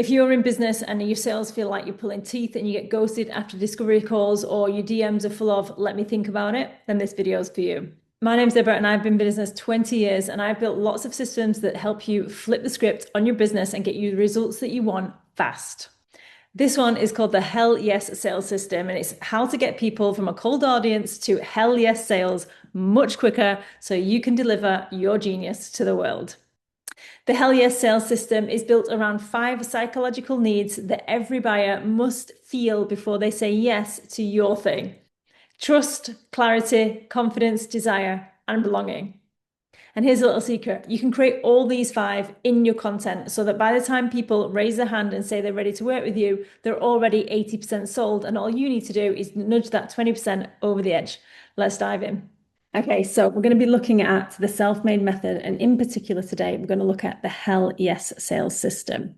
If you're in business and your sales feel like you're pulling teeth and you get ghosted after discovery calls or your DMs are full of, let me think about it, then this video is for you. My name's Deborah and I've been in business 20 years and I've built lots of systems that help you flip the script on your business and get you the results that you want fast. This one is called the Hell Yes Sales System, and it's how to get people from a cold audience to Hell Yes sales much quicker so you can deliver your genius to the world. The Hell Yes Sales System is built around 5 psychological needs that every buyer must feel before they say yes to your thing. Trust, clarity, confidence, desire, and belonging. And here's a little secret. You can create all these 5 in your content so that by the time people raise their hand and say they're ready to work with you, they're already 80% sold. And all you need to do is nudge that 20% over the edge. Let's dive in. Okay, so we're going to be looking at the self-made method, and in particular today, we're going to look at the Hell Yes sales system.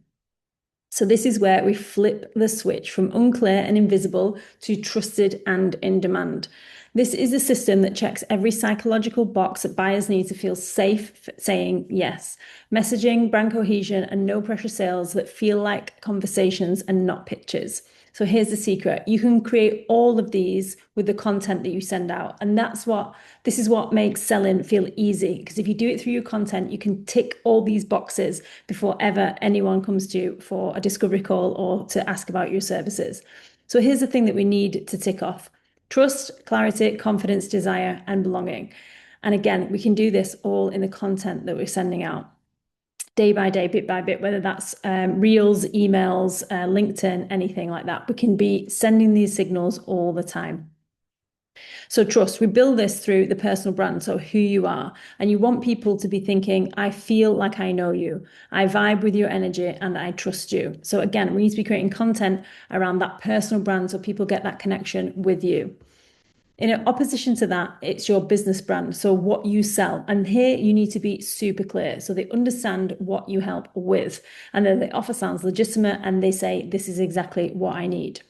So this is where we flip the switch from unclear and invisible to trusted and in demand. This is a system that checks every psychological box that buyers need to feel safe saying yes. Messaging, brand cohesion, and no pressure sales that feel like conversations and not pitches. So here's the secret. You can create all of these with the content that you send out. And this is what makes selling feel easy. Because if you do it through your content, you can tick all these boxes before ever anyone comes to you for a discovery call or to ask about your services. So here's the thing that we need to tick off: trust, clarity, confidence, desire, and belonging. And again, we can do this all in the content that we're sending out, day by day, bit by bit, whether that's reels, emails, LinkedIn, anything like that. We can be sending these signals all the time. So trust, we build this through the personal brand, so who you are. And you want people to be thinking, I feel like I know you, I vibe with your energy, and I trust you. So again, we need to be creating content around that personal brand so people get that connection with you. In opposition to that, it's your business brand, so what you sell. And here you need to be super clear so they understand what you help with. And then the offer sounds legitimate and they say, this is exactly what I need.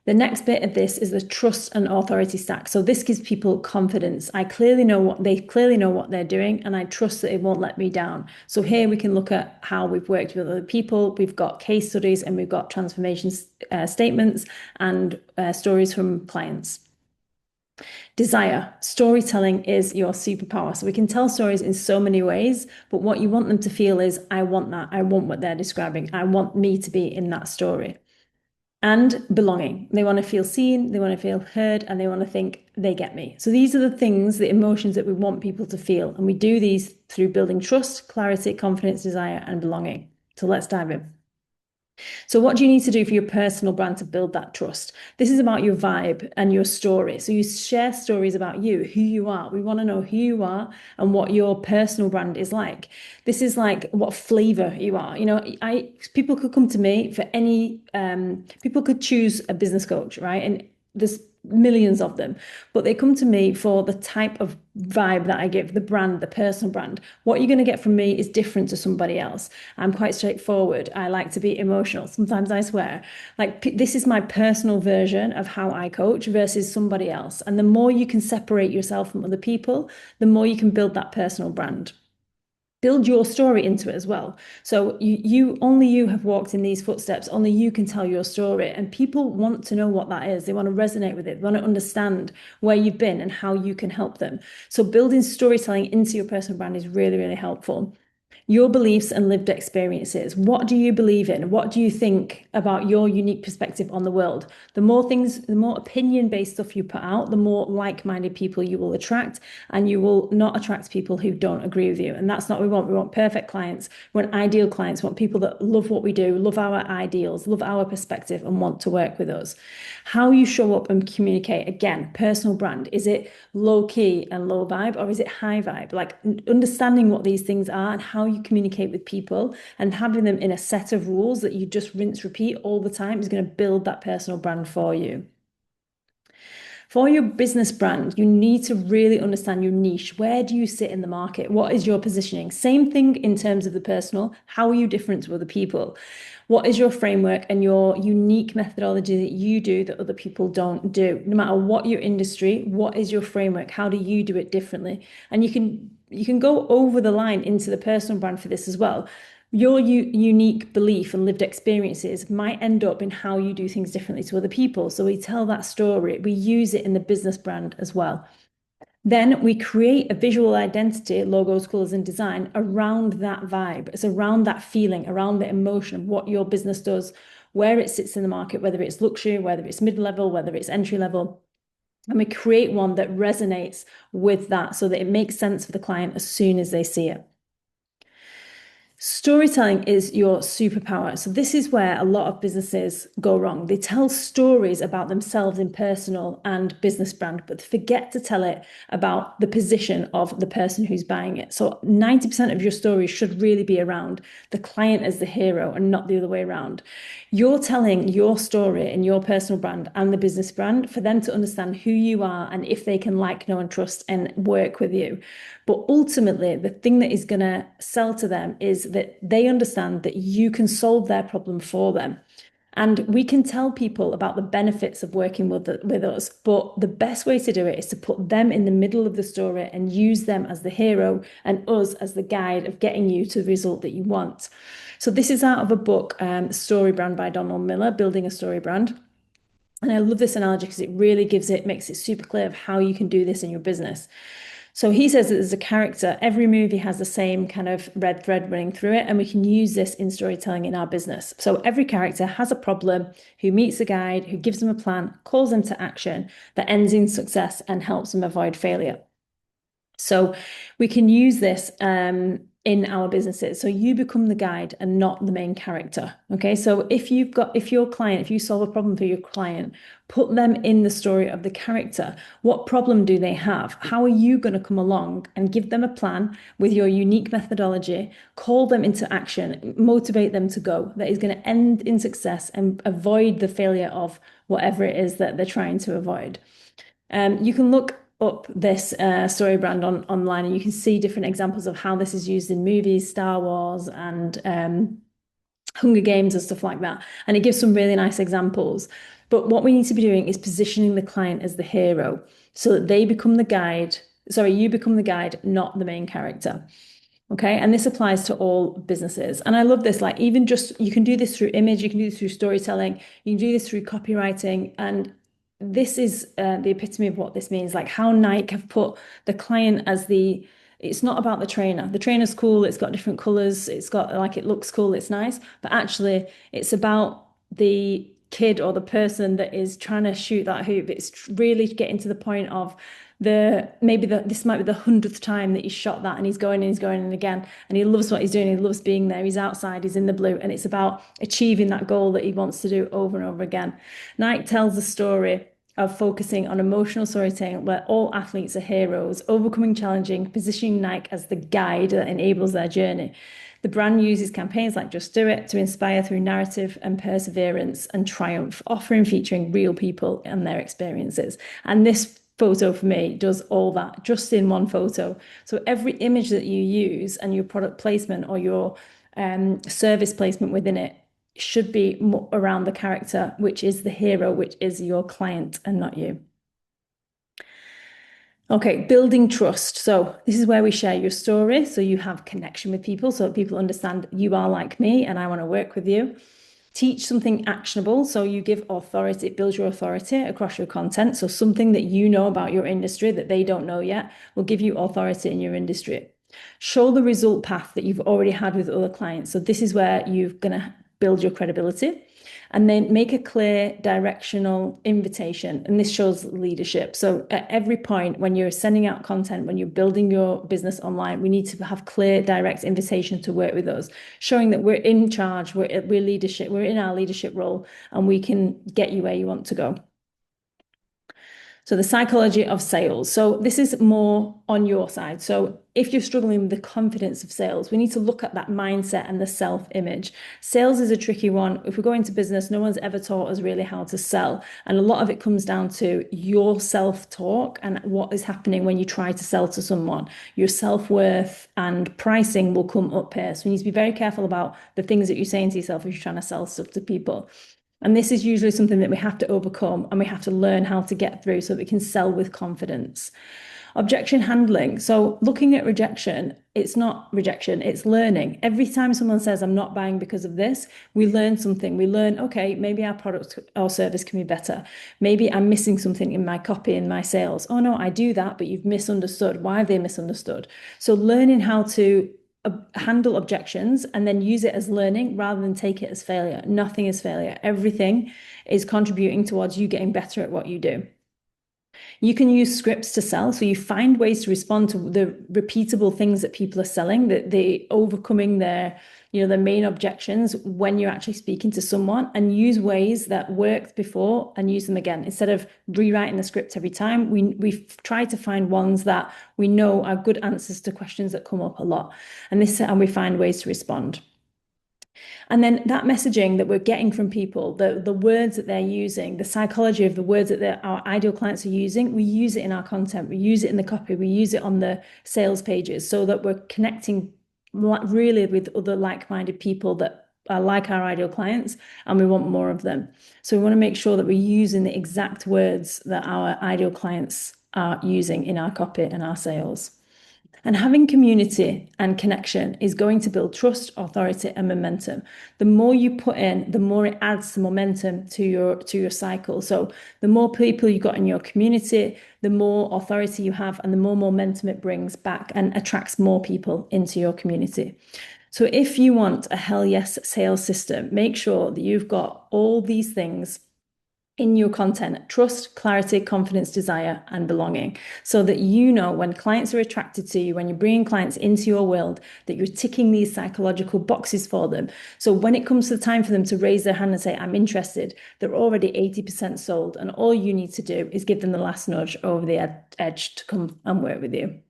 The next bit of this is the trust and authority stack. So this gives people confidence. They clearly know what they're doing, and I trust that it won't let me down. So here we can look at how we've worked with other people. We've got case studies and we've got transformation statements and stories from clients. Desire. Storytelling is your superpower. So we can tell stories in so many ways, but what you want them to feel is, I want that. I want what they're describing. I want me to be in that story. And belonging. They want to feel seen, they want to feel heard, and they want to think they get me. So these are the things, the emotions that we want people to feel. And we do these through building trust, clarity, confidence, desire, and belonging. So let's dive in. So what do you need to do for your personal brand to build that trust? This is about your vibe and your story. So you share stories about you, who you are. We want to know who you are and what your personal brand is like. This is like what flavor you are. You know, people could come to me for any, people could choose a business coach, right? And there's millions of them, but they come to me for the type of vibe that I give, the brand, the personal brand. What you're going to get from me is different to somebody else. I'm quite straightforward. I like to be emotional. Sometimes I swear. Like, this is my personal version of how I coach versus somebody else. And the more you can separate yourself from other people, the more you can build that personal brand. Build your story into it as well. So only you have walked in these footsteps. Only you can tell your story, and people want to know what that is. They want to resonate with it. They want to understand where you've been and how you can help them. So building storytelling into your personal brand is really, really helpful. Your beliefs and lived experiences. What do you believe in? What do you think about your unique perspective on the world? The more opinion-based stuff you put out, the more like-minded people you will attract, and you will not attract people who don't agree with you. And that's not what we want. We want perfect clients. We want ideal clients. We want people that love what we do, love our ideals, love our perspective, and want to work with us. How you show up and communicate, again, personal brand. Is it low-key and low vibe, or is it high vibe? Like, understanding what these things are and how you communicate with people and having them in a set of rules that you just rinse, repeat all the time is going to build that personal brand for you. For your business brand, you need to really understand your niche. Where do you sit in the market? What is your positioning? Same thing in terms of the personal. How are you different to other people? What is your framework and your unique methodology that you do that other people don't do? No matter what your industry, what is your framework? How do you do it differently? And you can go over the line into the personal brand for this as well. Your unique belief and lived experiences might end up in how you do things differently to other people. So we tell that story, we use it in the business brand as well. Then we create a visual identity, logos, colors, and design around that vibe. It's around that feeling, around the emotion of what your business does, where it sits in the market, whether it's luxury, whether it's mid-level, whether it's entry level. And we create one that resonates with that so that it makes sense for the client as soon as they see it. Storytelling is your superpower. So this is where a lot of businesses go wrong. They tell stories about themselves in personal and business brand, but forget to tell it about the position of the person who's buying it. So 90% of your story should really be around the client as the hero and not the other way around. You're telling your story in your personal brand and the business brand for them to understand who you are and if they can like, know, and trust and work with you. But ultimately, the thing that is going to sell to them is that they understand that you can solve their problem for them. And we can tell people about the benefits of working with us, but the best way to do it is to put them in the middle of the story and use them as the hero and us as the guide of getting you to the result that you want. So this is out of a book, Story Brand by Donald Miller, Building a Story Brand. And I love this analogy because it really makes it super clear of how you can do this in your business. So he says that there's a character, every movie has the same kind of red thread running through it, and we can use this in storytelling in our business. So every character has a problem, who meets a guide, who gives them a plan, calls them to action that ends in success and helps them avoid failure. So we can use this in our businesses. So you become the guide and not the main character. Okay. So if you solve a problem for your client, put them in the story of the character. What problem do they have? How are you going to come along and give them a plan with your unique methodology, call them into action, motivate them to go, that is going to end in success and avoid the failure of whatever it is that they're trying to avoid. You can look up this story brand online and you can see different examples of how this is used in movies, Star Wars and Hunger Games and stuff like that. And it gives some really nice examples. But what we need to be doing is positioning the client as the hero so that they become the guide. Sorry, you become the guide, not the main character. Okay. And this applies to all businesses. And I love this, like even just, you can do this through image, you can do this through storytelling, you can do this through copywriting. And this is the epitome of what this means, like how Nike have put the client as it's not about the trainer. The trainer's cool, it's got different colors, it's got like, it looks cool, it's nice, but actually it's about the kid or the person that is trying to shoot that hoop. It's really getting to the point of this might be the 100th time that he's shot that and he's going and again and he loves what he's doing, he loves being there, he's outside, he's in the blue, and it's about achieving that goal that he wants to do over and over again. Nike tells the story of focusing on emotional storytelling where all athletes are heroes, overcoming challenging, positioning Nike as the guide that enables their journey. The brand uses campaigns like Just Do It to inspire through narrative and perseverance and triumph, offering featuring real people and their experiences. And this photo for me does all that just in one photo. So every image that you use and your product placement or your service placement within it should be around the character, which is the hero, which is your client and not you. Okay, building trust. So this is where we share your story. So you have connection with people, so people understand you are like me and I want to work with you. Teach something actionable. So you give authority, it builds your authority across your content. So something that you know about your industry that they don't know yet will give you authority in your industry. Show the result path that you've already had with other clients. So this is where you're going to build your credibility. And then make a clear directional invitation. And this shows leadership. So at every point when you're sending out content, when you're building your business online, we need to have clear, direct invitation to work with us, showing that we're in charge, we're leadership, we're in our leadership role, and we can get you where you want to go. So the psychology of sales. So this is more on your side. So if you're struggling with the confidence of sales, we need to look at that mindset and the self-image. Sales is a tricky one. If we go into business, no one's ever taught us really how to sell. And a lot of it comes down to your self-talk and what is happening when you try to sell to someone. Your self-worth and pricing will come up here. So you need to be very careful about the things that you're saying to yourself if you're trying to sell stuff to people. And this is usually something that we have to overcome and we have to learn how to get through so that we can sell with confidence. Objection handling. So looking at rejection, it's not rejection, it's learning. Every time someone says, I'm not buying because of this, we learn something. We learn, okay, maybe our product or service can be better. Maybe I'm missing something in my copy, in my sales. Oh no, I do that, but you've misunderstood. Why have they misunderstood? So learning how to handle objections and then use it as learning rather than take it as failure. Nothing is failure. Everything is contributing towards you getting better at what you do. You can use scripts to sell. So you find ways to respond to the repeatable things that people are selling, that they overcoming their main objections when you're actually speaking to someone, and use ways that worked before and use them again. Instead of rewriting the script every time, we've tried to find ones that we know are good answers to questions that come up a lot. And we find ways to respond. And then that messaging that we're getting from people, the words that they're using, the psychology of the words that our ideal clients are using, we use it in our content, we use it in the copy, we use it on the sales pages so that we're connecting really with other like-minded people that are like our ideal clients, and we want more of them. So we want to make sure that we're using the exact words that our ideal clients are using in our copy and our sales. And having community and connection is going to build trust, authority, and momentum. The more you put in, the more it adds the momentum to your cycle. So the more people you got in your community, the more authority you have, and the more momentum it brings back and attracts more people into your community. So if you want a hell yes sales system, make sure that you've got all these things in your content: trust, clarity, confidence, desire, and belonging, so that you know when clients are attracted to you, when you're bringing clients into your world, that you're ticking these psychological boxes for them. So when it comes to the time for them to raise their hand and say, I'm interested, they're already 80% sold. And all you need to do is give them the last nudge over the edge to come and work with you.